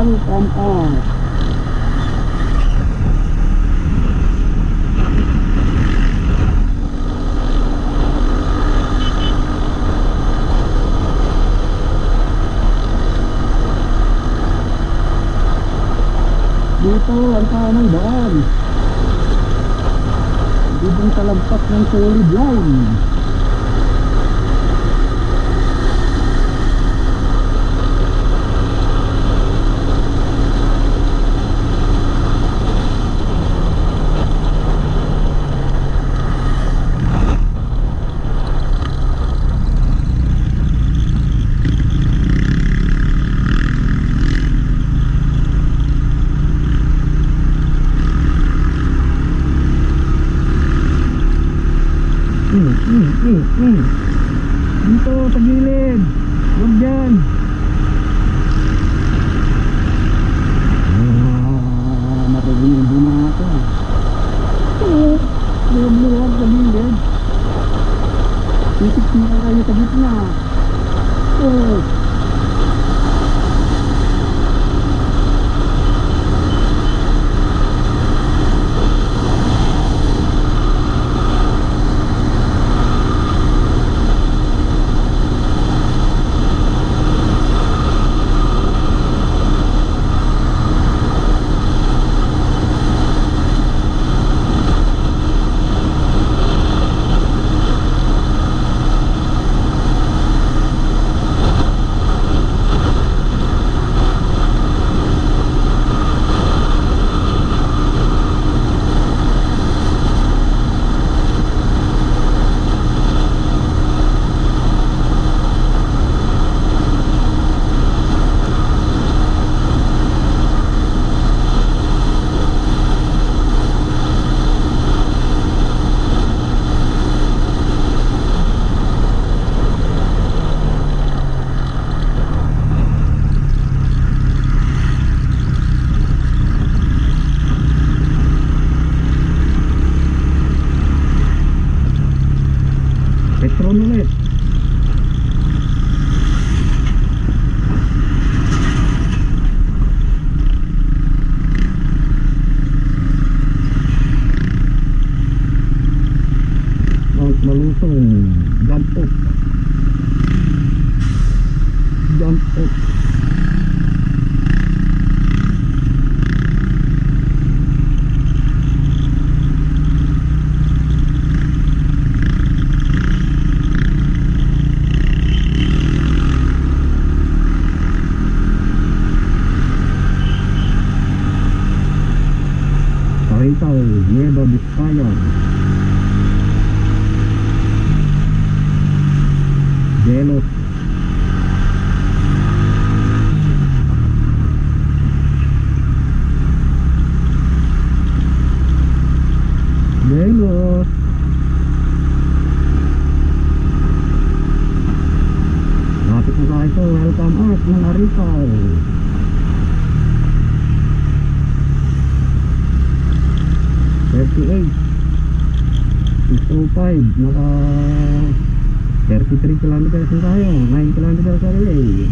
welcome us. Dito ang tamang daan. Hindi din talagpas ng solid line. Dito sa gilid. Huwag dyan. Maririnig din na ako. Huwag sa gilid. Sisip na kayo sa gitna. Petron ulit. Malusong. Jump up. Jump up. Paritaw, Nueva Vizcaya. Delos. Delos. Lapit na tayo. Welcome us ng Aritaw. 38 605 naka 33 kilometers na tayo, 9 kilometers away.